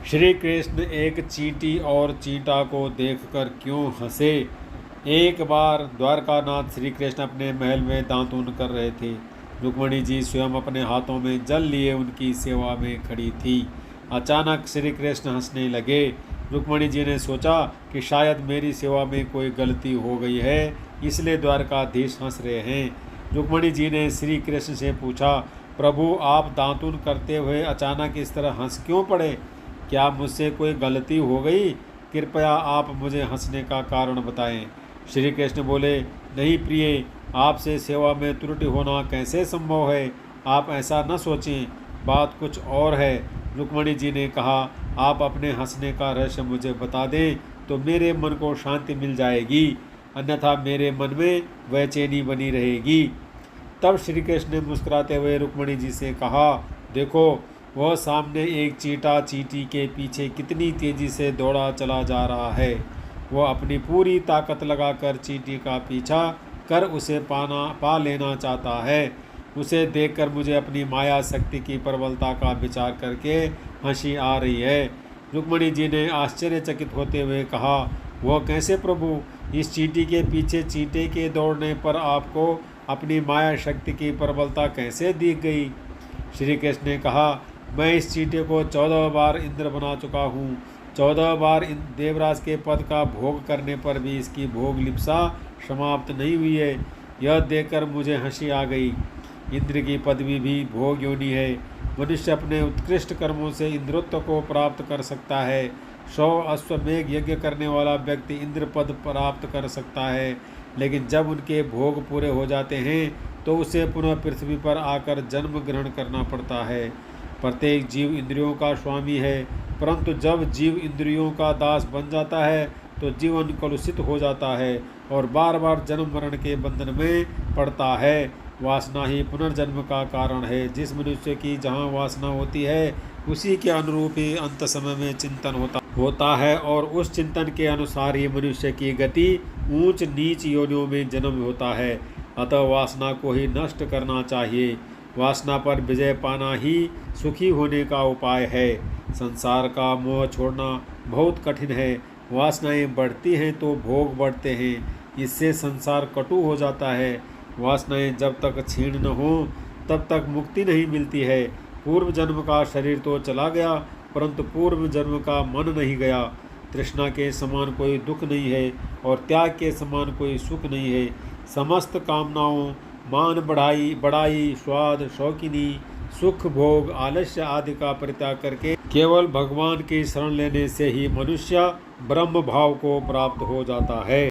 श्री कृष्ण एक चींटी और चींटा को देखकर क्यों हंसे। एक बार द्वारकानाथ श्री कृष्ण अपने महल में दातून कर रहे थे। रुक्मिणी जी स्वयं अपने हाथों में जल लिए उनकी सेवा में खड़ी थी। अचानक श्री कृष्ण हंसने लगे। रुक्मिणी जी ने सोचा कि शायद मेरी सेवा में कोई गलती हो गई है, इसलिए द्वारकाधीश हंस रहे हैं। रुक्मिणी जी ने श्री कृष्ण से पूछा, प्रभु आप दातून करते हुए अचानक इस तरह हंस क्यों पड़े? क्या मुझसे कोई गलती हो गई? कृपया आप मुझे हंसने का कारण बताएं। श्री कृष्ण बोले, नहीं प्रिय, आपसे सेवा में त्रुटि होना कैसे संभव है? आप ऐसा न सोचें, बात कुछ और है। रुक्मिणी जी ने कहा, आप अपने हंसने का रहस्य मुझे बता दें तो मेरे मन को शांति मिल जाएगी, अन्यथा मेरे मन में बेचैनी बनी रहेगी। तब श्री कृष्ण ने मुस्कुराते हुए रुक्मिणी जी से कहा, देखो वह सामने एक चींटा चींटी के पीछे कितनी तेजी से दौड़ा चला जा रहा है। वह अपनी पूरी ताकत लगाकर चींटी का पीछा कर उसे पा लेना चाहता है। उसे देखकर मुझे अपनी माया शक्ति की प्रबलता का विचार करके हंसी आ रही है। रुक्मिणी जी ने आश्चर्यचकित होते हुए कहा, वह कैसे प्रभु? इस चींटी के पीछे चींटे के दौड़ने पर आपको अपनी माया शक्ति की प्रबलता कैसे दिख गई? श्री कृष्ण ने कहा, मैं इस चींटे को 14 बार इंद्र बना चुका हूँ। 14 बार देवराज के पद का भोग करने पर भी इसकी भोग लिप्सा समाप्त नहीं हुई है। यह देखकर मुझे हंसी आ गई। इंद्र की पदवी भी भोग योनि है। मनुष्य अपने उत्कृष्ट कर्मों से इंद्रत्व को प्राप्त कर सकता है। 100 अश्वमेघ यज्ञ करने वाला व्यक्ति इंद्र पद प्राप्त कर सकता है, लेकिन जब उनके भोग पूरे हो जाते हैं तो उसे पुनः पृथ्वी पर आकर जन्म ग्रहण करना पड़ता है। प्रत्येक जीव इंद्रियों का स्वामी है, परंतु जब जीव इंद्रियों का दास बन जाता है तो जीवन कलुषित हो जाता है और बार बार जन्म मरण के बंधन में पड़ता है। वासना ही पुनर्जन्म का कारण है। जिस मनुष्य की जहाँ वासना होती है उसी के अनुरूप ही अंत समय में चिंतन होता है और उस चिंतन के अनुसार ही मनुष्य की गति ऊंच नीच योनियों में जन्म होता है। अतः वासना को ही नष्ट करना चाहिए। वासना पर विजय पाना ही सुखी होने का उपाय है। संसार का मोह छोड़ना बहुत कठिन है। वासनाएं बढ़ती हैं तो भोग बढ़ते हैं, इससे संसार कटु हो जाता है। वासनाएं जब तक क्षीण न हो तब तक मुक्ति नहीं मिलती है। पूर्व जन्म का शरीर तो चला गया, परंतु पूर्व जन्म का मन नहीं गया। तृष्णा के समान कोई दुख नहीं है और त्याग के समान कोई सुख नहीं है। समस्त कामनाओं, मान बढ़ाई, स्वाद, शौकीनी, सुख, भोग, आलस्य आदि का परित्याग करके केवल भगवान की शरण लेने से ही मनुष्य ब्रह्म भाव को प्राप्त हो जाता है।